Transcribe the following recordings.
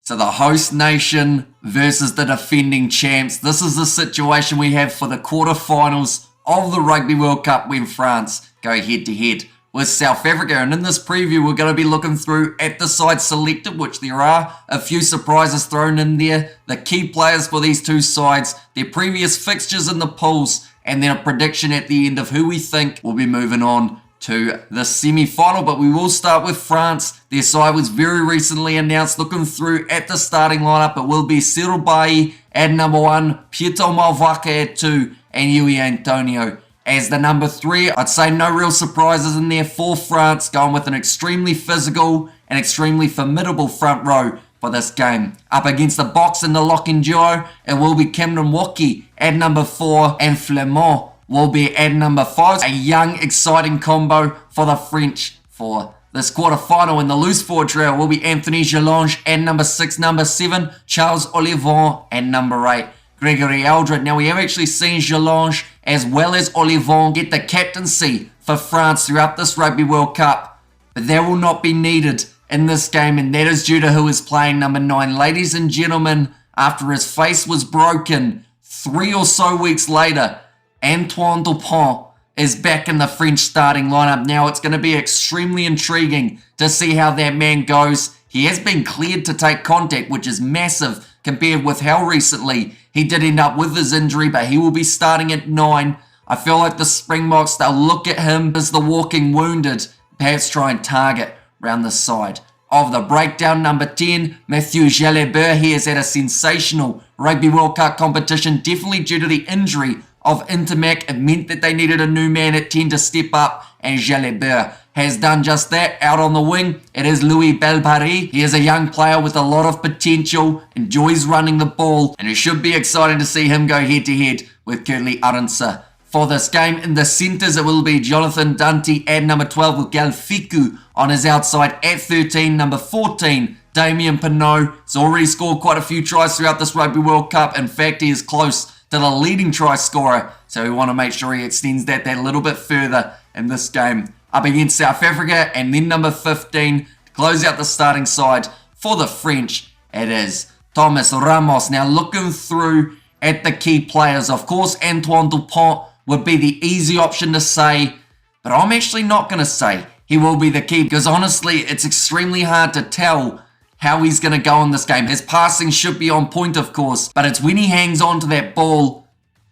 So the host nation versus the defending champs. This is the situation we have for the quarterfinals of the Rugby World Cup when France go head to head with South Africa. And in this preview, we're going to be looking through at the side selected, which there are a few surprises thrown in there, the key players for these two sides, their previous fixtures in the pools, and then a prediction at the end of who we think will be moving on to the semi-final. But we will start with France. Their side was very recently announced. Looking through at the starting lineup, it will be Cyril Bailly at number 1, Pieter Malvaka at 2, and Yui Antonio as the number 3. I'd say no real surprises in there for France, going with an extremely physical and extremely formidable front row for this game. Up against the Boks in the lock-in duo, it will be Cameron Woki at number 4 and Flamand will be at number 5. A young, exciting combo for the French for this quarter-final. In the loose forward trio will be Anthony Gelange at number 6, number 7, Charles Olivon at number 8, Gregory Aldred. Now, we have actually seen Gelange as well as Olivon get the captaincy for France throughout this Rugby World Cup, but that will not be needed in this game, and that is due to who is playing number 9. Ladies and gentlemen, after his face was broken 3 or so weeks later, Antoine Dupont is back in the French starting lineup. Now, it's going to be extremely intriguing to see how that man goes. He has been cleared to take contact, which is massive compared with how recently he did end up with his injury, but he will be starting at 9. I feel like the Springboks, they'll look at him as the walking wounded, perhaps try and target around the side of the breakdown. Number 10, Mathieu Jalibert. He is at a sensational Rugby World Cup competition, definitely due to the injury of Intermac. It meant that they needed a new man at 10 to step up, and Jalibert has done just that. Out on the wing, it is Louis Belparis. He is a young player with a lot of potential, enjoys running the ball, and it should be exciting to see him go head-to-head with Kurtley Arendse for this game. In the centres, it will be Jonathan Dante at number 12 with Gal Fiku on his outside at 13. Number 14, Damien Penaud has already scored quite a few tries throughout this Rugby World Cup. In fact, he is close to the leading try scorer, so we want to make sure he extends that little bit further in this game up against South Africa. And then number 15, to close out the starting side for the French, it is Thomas Ramos. Now, looking through at the key players, of course, Antoine Dupont would be the easy option to say, but I'm actually not going to say he will be the key, because honestly, it's extremely hard to tell how he's going to go in this game. His passing should be on point, of course, but it's when he hangs on to that ball,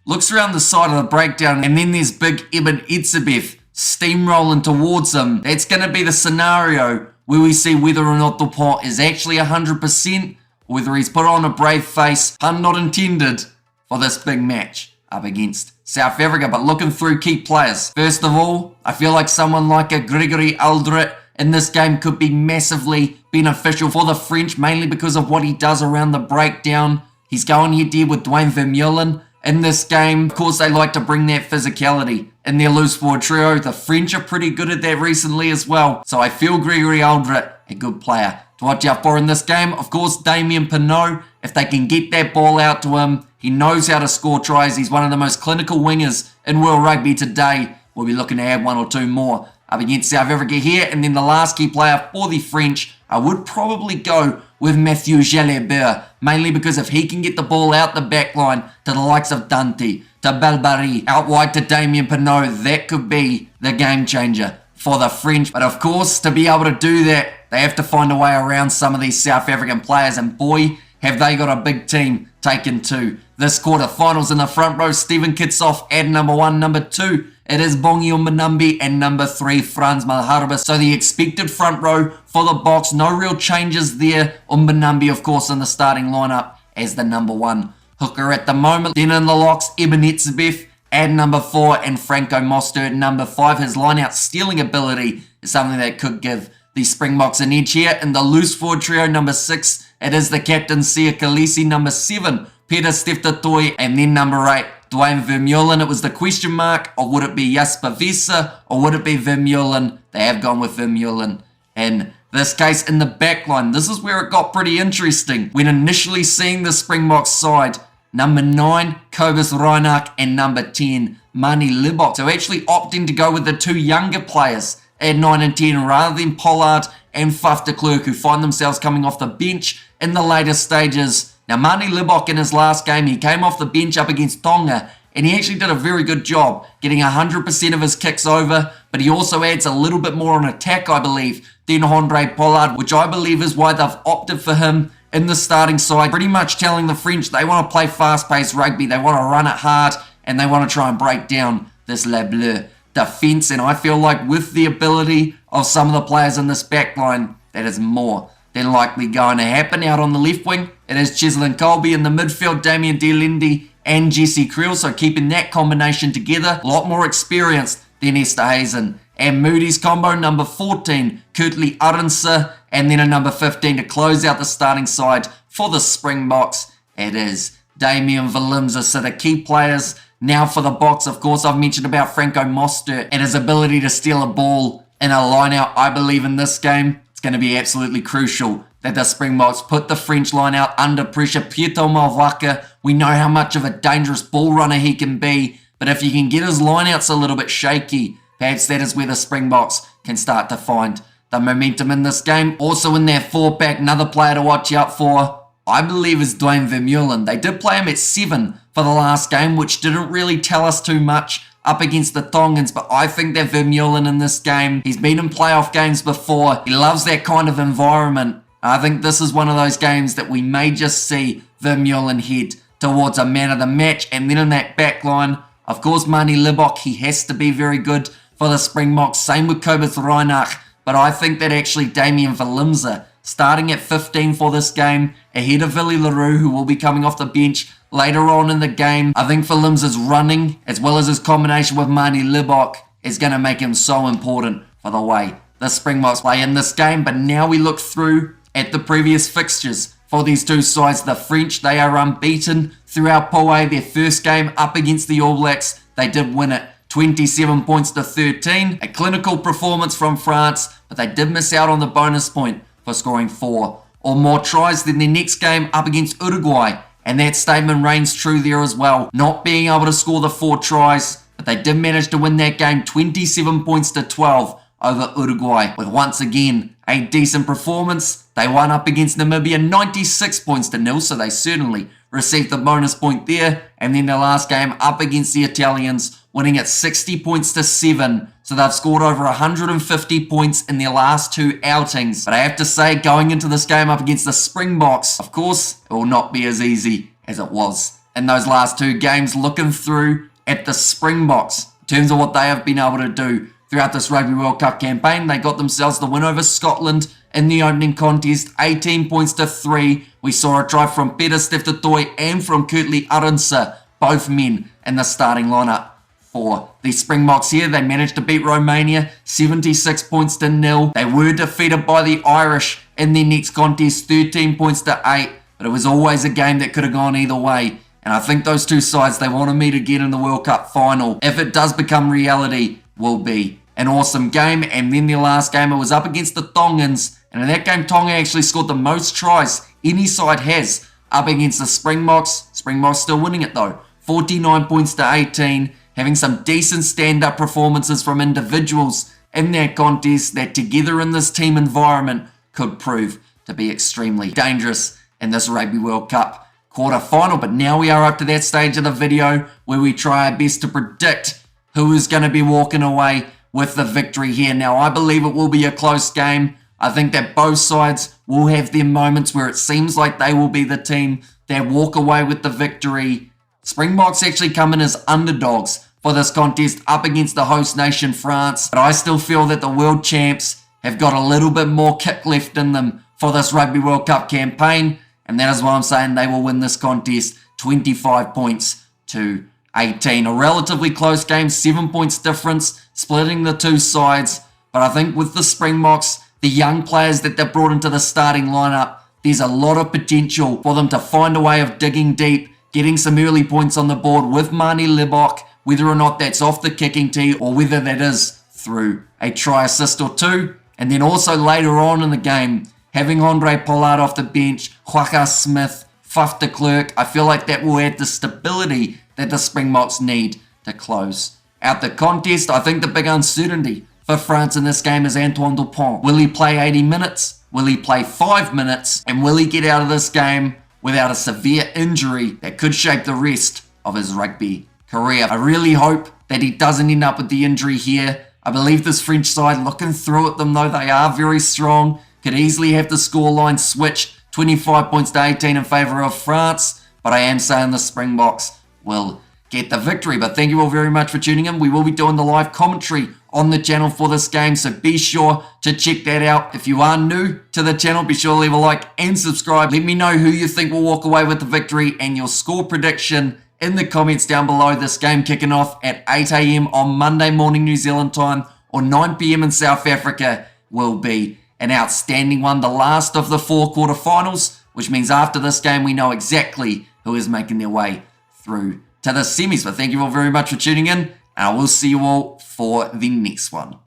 looks around the side of the breakdown, and then there's big Eben Etzebeth steamrolling towards him. That's going to be the scenario where we see whether or not Dupont is actually 100%, or whether he's put on a brave face, pun not intended, for this big match up against South Africa. But looking through key players, first of all, I feel like someone like a Gregory Aldred in this game could be massively beneficial for the French, mainly because of what he does around the breakdown. He's going head-to-head with Dwayne Vermeulen in this game. Of course, they like to bring that physicality in their loose forward trio. The French are pretty good at that recently as well. So I feel Gregory Aldred a good player to watch out for in this game. Of course, Damien Penaud, if they can get that ball out to him, he knows how to score tries. He's one of the most clinical wingers in World Rugby today. We'll be looking to add 1 or 2 more up against South Africa here. And then the last key player for the French, I would probably go with Mathieu Jalibert, mainly because if he can get the ball out the back line to the likes of Dante, to Belparis, out wide to Damien Penaud, that could be the game changer for the French. But of course, to be able to do that, they have to find a way around some of these South African players, and boy, have they got a big team taken to this quarterfinals. In the front row, Stephen Kitsoff at number 1, number 2, it is Bongi Mbonambi, and number 3, Frans Malherbe. So the expected front row for the Boks, no real changes there. Mbonambi, of course, in the starting lineup as the number 1 hooker at the moment. Then in the locks, Eben Etzebeth at number 4 and Franco Mostert at number 5. His line-out stealing ability is something that could give the Springboks an edge here. In the loose forward trio, number 6, it is the captain, Sia Khaleesi. Number 7, Peter Steftatoy, and then number 8, Dwayne Vermeulen. It was the question mark, or would it be Jasper Wiese, or would it be Vermeulen? They have gone with Vermeulen in this case. In the back line, this is where it got pretty interesting. When initially seeing the Springboks side, number 9, Cobus Reinach, and number 10, Mani Libbok. So actually opting to go with the 2 younger players at 9 and 10 rather than Pollard and Faf de Klerk, who find themselves coming off the bench in the later stages. Now, Mani Libok in his last game, he came off the bench up against Tonga, and he actually did a very good job getting 100% of his kicks over, but he also adds a little bit more on attack, I believe, than Handré Pollard, which I believe is why they've opted for him in the starting side, pretty much telling the French they want to play fast-paced rugby, they want to run it hard, and they want to try and break down this Les Bleus defence. And I feel like with the ability of some of the players in this backline, that is more than likely going to happen. Out on the left wing, it is Cheslin Colby. In the midfield, Damien Delendy and Jesse Creel, so keeping that combination together, a lot more experienced than Esther Hazen. And Moody's combo, number 14, Kurtley Arendse, and then a number 15 to close out the starting side for the Springboks. It is Damian Valimza. So the key players now for the Boks, of course, I've mentioned about Franco Mostert and his ability to steal a ball in a line-out. I believe in this game, it's going to be absolutely crucial that the Springboks put the French line out under pressure. Pieto Malvaka, we know how much of a dangerous ball runner he can be, but if you can get his lineouts a little bit shaky, perhaps that is where the Springboks can start to find the momentum in this game. Also in their 4-pack, another player to watch out for, I believe, is Dwayne Vermeulen. They did play him at 7 for the last game, which didn't really tell us too much up against the Tongans, but I think that Vermeulen in this game, he's been in playoff games before. He loves that kind of environment. I think this is one of those games that we may just see Vermeulen head towards a man of the match. And then in that back line, of course, Mani Libok, he has to be very good for the Springboks. Same with Kobus Reinach, but I think that actually Damian Valimza, starting at 15 for this game, ahead of Willie Leroux, who will be coming off the bench later on in the game. I think Valimza's running, as well as his combination with Mani Libok, is going to make him so important for the way the Springboks play in this game. But now we look through at the previous fixtures for these two sides. The French, they are unbeaten throughout Pool A. Their first game up against the All Blacks, they did win it 27 points to 13. A clinical performance from France, but they did miss out on the bonus point for scoring 4 or more tries. Then their next game up against Uruguay, and that statement reigns true there as well. Not being able to score the 4 tries, but they did manage to win that game 27 points to 12 over Uruguay, with once again a decent performance. They won up against Namibia 96 points to 0, so they certainly received the bonus point there. And then their last game up against the Italians, winning at 60 points to 7. So they've scored over 150 points in their last 2 outings. But I have to say, going into this game up against the Springboks, of course, it will not be as easy as it was in those last 2 games. Looking through at the Springboks, in terms of what they have been able to do throughout this Rugby World Cup campaign, they got themselves the win over Scotland in the opening contest, 18 points to 3. We saw a try from Peter Steftatoy and from Kurtley Arendse, both men in the starting lineup for the Springboks here. They managed to beat Romania 76 points to 0. They were defeated by the Irish in their next contest, 13 points to 8. But it was always a game that could have gone either way. And I think those two sides, they want to meet again in the World Cup final. If it does become reality, will be an awesome game. And then their last game, it was up against the Tongans. And in that game, Tonga actually scored the most tries any side has up against the Springboks. Springboks still winning it though, 49 points to 18, having some decent stand-up performances from individuals in that contest that together in this team environment could prove to be extremely dangerous in this Rugby World Cup quarter-final. But now we are up to that stage of the video where we try our best to predict who is going to be walking away with the victory here. Now, I believe it will be a close game. I think that both sides will have their moments where it seems like they will be the team that walk away with the victory. Springboks actually come in as underdogs for this contest up against the host nation, France. But I still feel that the world champs have got a little bit more kick left in them for this Rugby World Cup campaign. And that is why I'm saying they will win this contest 25 points to 18. A relatively close game, 7 points difference, splitting the two sides. But I think with the Springboks, the young players that they've brought into the starting lineup, there's a lot of potential for them to find a way of digging deep, getting some early points on the board with Mani Libok, whether or not that's off the kicking tee or whether that is through a try assist or 2. And then also later on in the game, having Handré Pollard off the bench, Joaquin Smith, Faf de Klerk, I feel like that will add the stability that the Springboks need to close out the contest. I think the big uncertainty for France in this game is Antoine Dupont. Will he play 80 minutes? Will he play 5 minutes? And will he get out of this game without a severe injury that could shape the rest of his rugby career? I really hope that he doesn't end up with the injury here. I believe this French side, looking through at them though, they are very strong. Could easily have the scoreline switch 25 points to 18 in favour of France. But I am saying the Springboks will get the victory. But thank you all very much for tuning in. We will be doing the live commentary on the channel for this game, so be sure to check that out. If you are new to the channel, be sure to leave a like and subscribe. Let me know who you think will walk away with the victory and your score prediction in the comments down below. This game kicking off at 8 AM on Monday morning New Zealand time, or 9 PM in South Africa, will be an outstanding one. The last of the 4 quarterfinals, which means after this game we know exactly who is making their way through to the semis. But thank you all very much for tuning in, and I will see you all for the next one.